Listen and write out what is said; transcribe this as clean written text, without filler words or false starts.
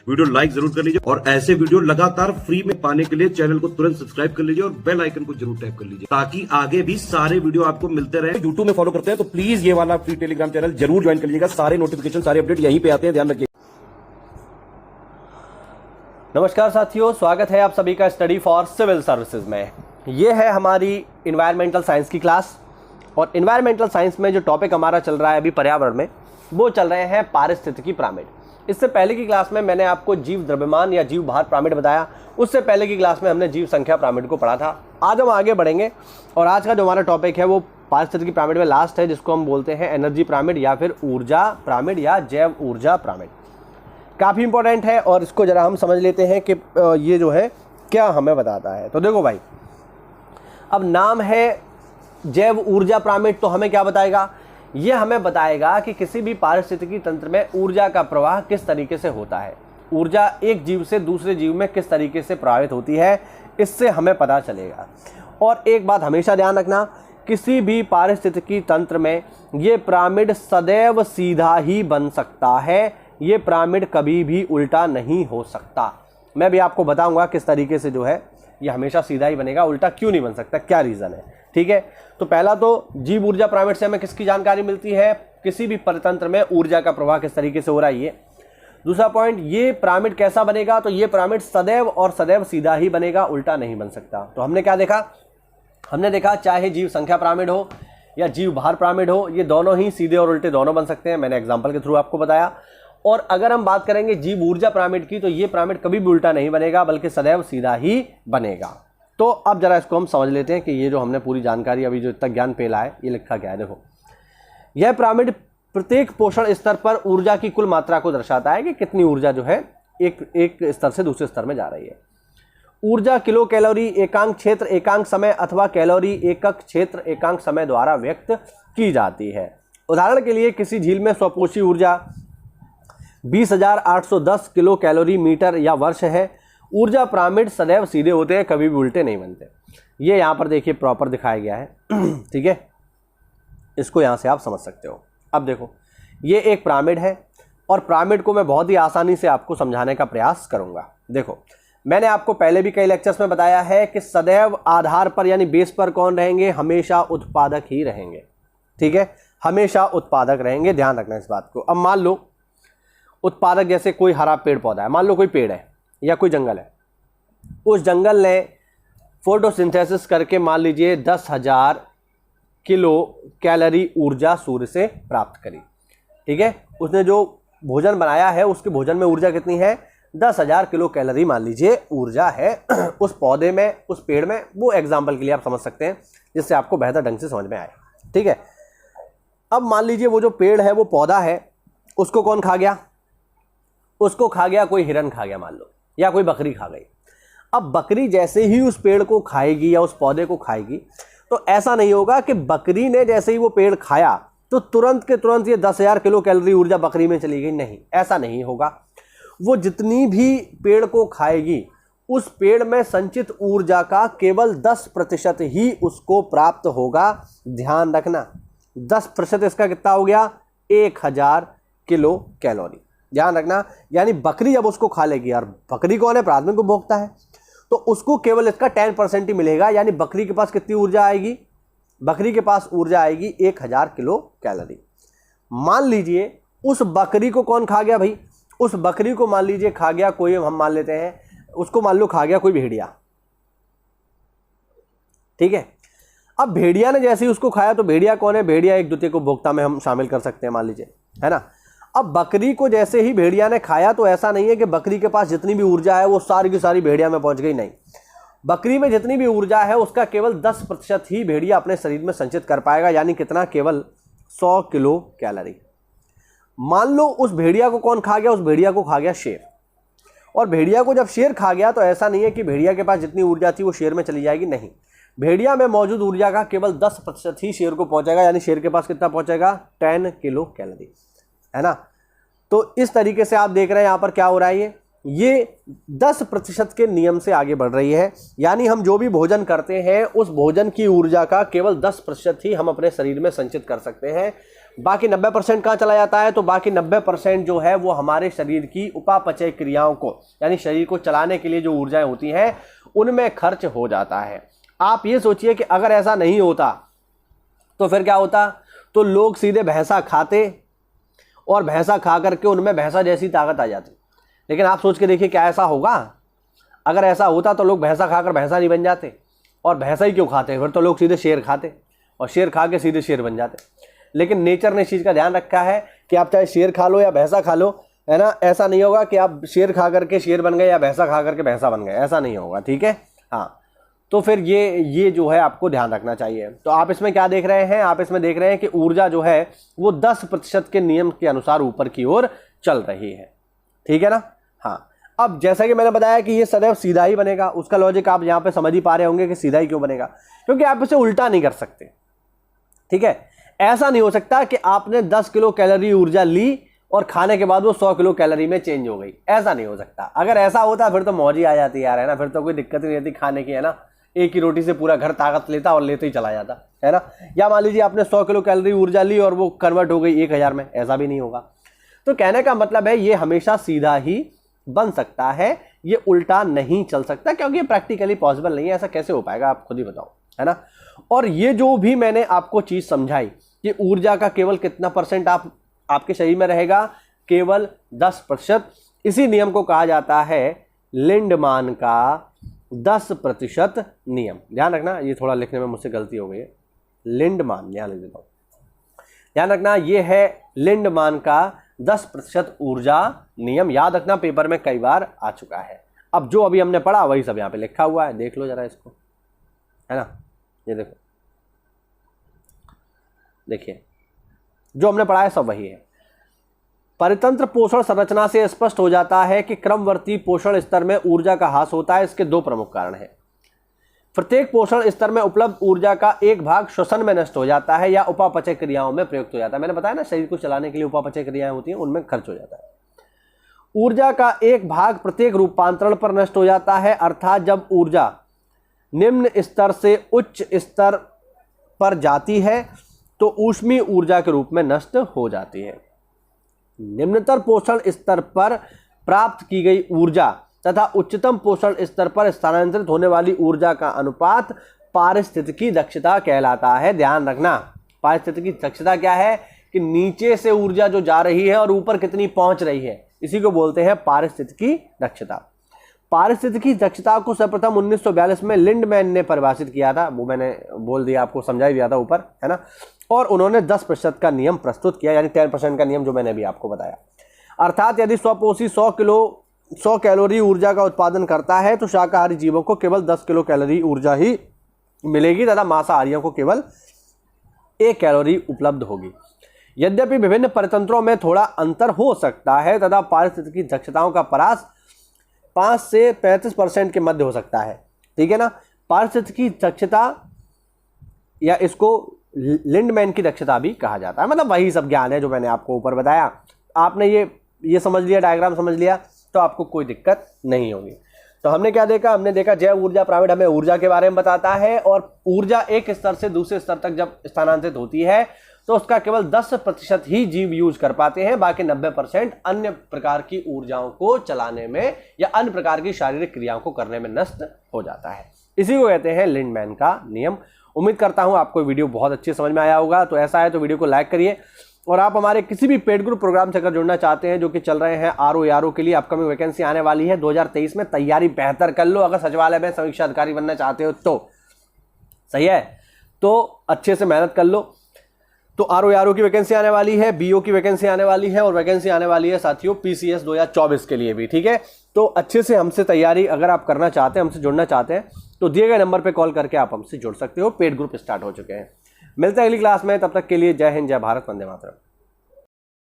Video like जरूर कर लीजिए और ऐसे वीडियो लगातार फ्री में पाने के लिए चैनल को तुरंत सब्सक्राइब कर लीजिए और बेल आइकन को जरूर टैप कर लीजिए ताकि आगे भी सारे वीडियो आपको मिलते रहे। यूट्यूब में फॉलो करते हैं तो प्लीज ये वाला फ्री टेलीग्राम चैनल जरूर ज्वाइन कर लीजिएगा। सारे नोटिफिकेशन सारे अपडेट यहीं पे आते हैं, ध्यान रखिए। नमस्कार साथियों, स्वागत है आप सभी का स्टडी फॉर सिविल सर्विसेज में। ये है हमारी इन्वायरमेंटल साइंस की क्लास और इन्वायरमेंटल साइंस में जो टॉपिक हमारा चल रहा है अभी पर्यावरण में, वो चल रहे हैं पारिस्थितिकी पिरामिड। इससे पहले की क्लास में मैंने आपको जीव द्रव्यमान या जीव भार पिरामिड बताया। उससे पहले की क्लास में हमने जीव संख्या पिरामिड को पढ़ा था। आज हम आगे बढ़ेंगे और आज का जो हमारा टॉपिक है वो पारिस्थितिकी पिरामिड में लास्ट है, जिसको हम बोलते हैं एनर्जी पिरामिड या फिर ऊर्जा पिरामिड या जैव ऊर्जा पिरामिड। काफ़ी इंपॉर्टेंट है और इसको ज़रा हम समझ लेते हैं कि ये जो है क्या हमें बताता है। तो देखो भाई, अब नाम है जैव ऊर्जा पिरामिड, तो हमें क्या बताएगा? ये हमें बताएगा कि किसी भी पारिस्थितिकी तंत्र में ऊर्जा का प्रवाह किस तरीके से होता है, ऊर्जा एक जीव से दूसरे जीव में किस तरीके से प्रवाहित होती है, इससे हमें पता चलेगा। और एक बात हमेशा ध्यान रखना, किसी भी पारिस्थितिकी तंत्र में ये पिरामिड सदैव सीधा ही बन सकता है, ये पिरामिड कभी भी उल्टा नहीं हो सकता। मैं भी आपको बताऊंगा किस तरीके से जो है ये हमेशा सीधा ही बनेगा, उल्टा क्यों नहीं बन सकता, क्या रीज़न है। ठीक है, तो पहला तो जीव ऊर्जा पिरामिड से हमें किसकी जानकारी मिलती है? किसी भी परितंत्र में ऊर्जा का प्रवाह किस तरीके से हो रहा है ये। दूसरा पॉइंट, ये पिरामिड कैसा बनेगा? तो ये पिरामिड सदैव और सदैव सीधा ही बनेगा, उल्टा नहीं बन सकता। तो हमने क्या देखा? हमने देखा चाहे जीव संख्या पिरामिड हो या जीव भार पिरामिड हो, ये दोनों ही सीधे और उल्टे दोनों बन सकते हैं। मैंने एग्जाम्पल के थ्रू आपको बताया। और अगर हम बात करेंगे जीव ऊर्जा पिरामिड की, तो ये पिरामिड कभी भी उल्टा नहीं बनेगा बल्कि सदैव सीधा ही बनेगा। तो अब जरा इसको हम समझ लेते हैं कि ये जो हमने पूरी जानकारी अभी जो इतना ज्ञान फैला है ये लिखा क्या है। देखो, यह पिरामिड प्रत्येक पोषण स्तर पर ऊर्जा की कुल मात्रा को दर्शाता है कि कितनी ऊर्जा जो है एक स्तर से दूसरे स्तर में जा रही है। ऊर्जा किलो कैलोरी एकांक क्षेत्र एकांक समय अथवा कैलोरी एकक क्षेत्र एकांक समय द्वारा व्यक्त की जाती है। उदाहरण के लिए किसी झील में स्वपोषी ऊर्जा 20,810 किलो कैलोरी मीटर या वर्ष है। ऊर्जा पिरामिड सदैव सीधे होते हैं, कभी भी उल्टे नहीं बनते। ये यहाँ पर देखिए प्रॉपर दिखाया गया है। ठीक है, इसको यहाँ से आप समझ सकते हो। अब देखो, ये एक पिरामिड है और पिरामिड को मैं बहुत ही आसानी से आपको समझाने का प्रयास करूँगा। देखो, मैंने आपको पहले भी कई लेक्चर्स में बताया है कि सदैव आधार पर यानी बेस पर कौन रहेंगे? हमेशा उत्पादक ही रहेंगे। ठीक है, हमेशा उत्पादक रहेंगे, ध्यान रखना इस बात को। अब मान लो उत्पादक जैसे कोई हरा पेड़ पौधा है, मान लो कोई पेड़ है या कोई जंगल है। उस जंगल ने फोटोसिंथेसिस करके मान लीजिए 10,000 किलो कैलोरी ऊर्जा सूर्य से प्राप्त करी। ठीक है, उसने जो भोजन बनाया है उसके भोजन में ऊर्जा कितनी है? 10,000 किलो कैलोरी मान लीजिए ऊर्जा है उस पौधे में, उस पेड़ में। वो एग्जाम्पल के लिए आप समझ सकते हैं जिससे आपको बेहतर ढंग से समझ में आए। ठीक है, अब मान लीजिए वो जो पेड़ है, वो पौधा है, उसको कौन खा गया? उसको खा गया कोई हिरन खा गया मान लो, या कोई बकरी खा गई। अब बकरी जैसे ही उस पेड़ को खाएगी या उस पौधे को खाएगी, तो ऐसा नहीं होगा कि बकरी ने जैसे ही वो पेड़ खाया तो तुरंत के तुरंत ये 10,000 किलो कैलोरी ऊर्जा बकरी में चली गई। नहीं, ऐसा नहीं होगा। वो जितनी भी पेड़ को खाएगी, उस पेड़ में संचित ऊर्जा का केवल 10% ही उसको प्राप्त होगा। ध्यान रखना, 10% इसका कितना हो गया? 1,000 किलो कैलोरी। ध्यान रखना, यानी बकरी जब उसको खा लेगी, और बकरी कौन है? प्राथमिक उपभोक्ता है, तो उसको केवल इसका 10% ही मिलेगा। यानी बकरी के पास कितनी ऊर्जा आएगी? बकरी के पास ऊर्जा आएगी 1,000 किलो कैलोरी। मान लीजिए उस बकरी को कौन खा गया भाई? उस बकरी को मान लीजिए खा गया कोई, हम मान लेते हैं उसको, मान लो खा गया कोई भेड़िया। ठीक है, अब भेड़िया ने जैसे ही उसको खाया, तो भेड़िया कौन है? भेड़िया एक द्वितीयक उपभोक्ता में हम शामिल कर सकते हैं मान लीजिए, है ना। अब बकरी को जैसे ही भेड़िया ने खाया, तो ऐसा नहीं है कि बकरी के पास जितनी भी ऊर्जा है वो सारी की सारी भेड़िया में पहुंच गई। नहीं, बकरी में जितनी भी ऊर्जा है उसका केवल 10% ही भेड़िया अपने शरीर में संचित कर पाएगा। यानी कितना? केवल 100 किलो कैलोरी। मान लो उस भेड़िया को कौन खा गया? उस भेड़िया को खा गया शेर। और भेड़िया को जब शेर खा गया, तो ऐसा नहीं है कि भेड़िया के पास जितनी ऊर्जा थी वो शेर में चली जाएगी। नहीं, भेड़िया में मौजूद ऊर्जा का केवल 10% ही शेर को पहुंचेगा। यानी शेर के पास कितना पहुंचेगा? 10 किलो कैलोरी, है ना। तो इस तरीके से आप देख रहे हैं यहाँ पर क्या हो रहा है, ये 10% के नियम से आगे बढ़ रही है। यानी हम जो भी भोजन करते हैं, उस भोजन की ऊर्जा का केवल 10% ही हम अपने शरीर में संचित कर सकते हैं। बाकी 90% कहाँ चला जाता है? तो बाकी 90% जो है वो हमारे शरीर की उपापचय क्रियाओं को, यानी शरीर को चलाने के लिए जो ऊर्जाएं होती हैं उनमें खर्च हो जाता है। आप ये सोचिए कि अगर ऐसा नहीं होता तो फिर क्या होता? तो लोग सीधे भैंसा खाते और भैंसा खा करके उनमें भैंसा जैसी ताकत आ जाती। लेकिन आप सोच के देखिए, क्या ऐसा होगा? अगर ऐसा होता तो लोग भैंसा खाकर भैंसा नहीं बन जाते, और भैंसा ही क्यों खाते? फिर तो लोग सीधे शेर खाते और शेर खा के सीधे शेर बन जाते। लेकिन नेचर ने इस चीज़ का ध्यान रखा है कि आप चाहे शेर खा लो या भैंसा खा लो, है ना, ऐसा नहीं होगा कि आप शेर खा करके शेर बन गए या भैंसा खा करके भैंसा बन गए, ऐसा नहीं होगा। ठीक है, हाँ। तो फिर ये जो है आपको ध्यान रखना चाहिए। तो आप इसमें क्या देख रहे हैं? आप इसमें देख रहे हैं कि ऊर्जा जो है वो 10% के नियम के अनुसार ऊपर की ओर चल रही है। ठीक है ना? हाँ। अब जैसा कि मैंने बताया कि ये सदैव सीधा ही बनेगा, उसका लॉजिक आप यहाँ पे समझ ही पा रहे होंगे कि सीधा ही क्यों बनेगा, क्योंकि आप इसे उल्टा नहीं कर सकते। ठीक है, ऐसा नहीं हो सकता कि आपने 10 किलो कैलोरी ऊर्जा ली और खाने के बाद वो 100 किलो कैलोरी में चेंज हो गई, ऐसा नहीं हो सकता। अगर ऐसा होता फिर तो मौज ही आ जाती यार, है ना, फिर तो कोई दिक्कत नहीं रहती खाने की, है ना। एक ही रोटी से पूरा घर ताकत लेता और लेते ही चला जाता, है ना। या मान लीजिए आपने 100 किलो कैलोरी ऊर्जा ली और वो कन्वर्ट हो गई 1000 में, ऐसा भी नहीं होगा। तो कहने का मतलब है ये हमेशा सीधा ही बन सकता है, ये उल्टा नहीं चल सकता, क्योंकि ये प्रैक्टिकली पॉसिबल नहीं है। ऐसा कैसे हो पाएगा, आप खुद ही बताओ, है ना। और ये जो भी मैंने आपको चीज समझाई कि ऊर्जा का केवल कितना % आपके शरीर में रहेगा, केवल 10%। इसी नियम को कहा जाता है लिंडमान का 10% नियम। ध्यान रखना, ये थोड़ा लिखने में मुझसे गलती हो गई है, लिंडमान, ध्यान लिख देता हूं, ध्यान रखना, ये है लिंडमान का 10% ऊर्जा नियम। याद रखना, पेपर में कई बार आ चुका है। अब जो अभी हमने पढ़ा वही सब यहाँ पे लिखा हुआ है, देख लो जरा इसको, है ना। ये देखो, देखिए जो हमने पढ़ा है सब वही है। परितंत्र पोषण संरचना से स्पष्ट हो जाता है कि क्रमवर्ती पोषण स्तर में ऊर्जा का ह्रास होता है। इसके 2 प्रमुख कारण हैं। प्रत्येक पोषण स्तर में उपलब्ध ऊर्जा का एक भाग श्वसन में नष्ट हो जाता है या उपापचय क्रियाओं में प्रयुक्त हो जाता है। मैंने बताया ना, शरीर को चलाने के लिए उपापचय क्रियाएं होती हैं, उनमें खर्च हो जाता है। ऊर्जा का एक भाग प्रत्येक रूपांतरण पर नष्ट हो जाता है, अर्थात जब ऊर्जा निम्न स्तर से उच्च स्तर पर जाती है तो ऊष्मीय ऊर्जा के रूप में नष्ट हो जाती है। निम्नतर पोषण स्तर पर प्राप्त की गई ऊर्जा तथा उच्चतम पोषण स्तर पर स्थानांतरित होने वाली ऊर्जा का अनुपात पारिस्थितिकी दक्षता कहलाता है। ध्यान रखना, पारिस्थितिकी दक्षता क्या है कि नीचे से ऊर्जा जो जा रही है और ऊपर कितनी पहुंच रही है, इसी को बोलते हैं पारिस्थितिकी दक्षता। पारिस्थितिकी दक्षता को सर्वप्रथम 1942 में लिंडमैन ने परिभाषित किया था, वो मैंने बोल दिया, आपको समझा ही दिया था ऊपर, है ना। और उन्होंने 10% का नियम प्रस्तुत किया, यानी 10% का नियम जो मैंने भी आपको बताया। अर्थात यदि स्वपोषी 100 कैलोरी ऊर्जा का उत्पादन करता है तो शाकाहारी जीवों को केवल 10 किलो कैलोरी ऊर्जा ही मिलेगी तथा मांसाहारियों को केवल 1 कैलोरी उपलब्ध होगी। यद्यपि विभिन्न परितंत्रों में थोड़ा अंतर हो सकता है तथा पारिस्थितिकी दक्षताओं का परास 5 से 35% के मध्य हो सकता है। ठीक है ना। पारिस्थितिकी दक्षता या इसको लिंडमैन की दक्षता भी कहा जाता है। मतलब वही सब ज्ञान है जो मैंने आपको ऊपर बताया। आपने ये समझ लिया, डायग्राम समझ लिया, तो आपको कोई दिक्कत नहीं होगी। तो हमने क्या देखा? हमने देखा जैव ऊर्जा पिरामिड हमें ऊर्जा के बारे में बताता है, और ऊर्जा एक स्तर से दूसरे स्तर तक जब स्थानांतरित होती है तो उसका केवल 10% ही जीव यूज कर पाते हैं, बाकी 90% अन्य प्रकार की ऊर्जाओं को चलाने में या अन्य प्रकार की शारीरिक क्रियाओं को करने में नष्ट हो जाता है। इसी को कहते हैं लिंडमैन का नियम। उम्मीद करता हूं आपको वीडियो बहुत अच्छे समझ में आया होगा। तो ऐसा है तो वीडियो को लाइक करिए, और आप हमारे किसी भी पेड ग्रुप प्रोग्राम से अगर जुड़ना चाहते हैं जो कि चल रहे हैं RO के लिए, अपकमिंग वैकेंसी आने वाली है 2023 में, तैयारी बेहतर कर लो। अगर सचिवालय में समीक्षा अधिकारी बनना चाहते हो तो सही है, तो अच्छे से मेहनत कर लो। तो RO की वैकेंसी आने वाली है, BO की वैकेंसी आने वाली है, और वैकेंसी आने वाली है साथियों PCS 2024 के लिए भी। ठीक है, तो अच्छे से हमसे तैयारी अगर आप करना चाहते हैं, हमसे जुड़ना चाहते हैं, तो दिए गए नंबर पे कॉल करके आप हमसे जुड़ सकते हो। पेड ग्रुप स्टार्ट हो चुके हैं। मिलते हैं अगली क्लास में, तब तक के लिए जय हिंद, जय भारत, वंदे मातरम।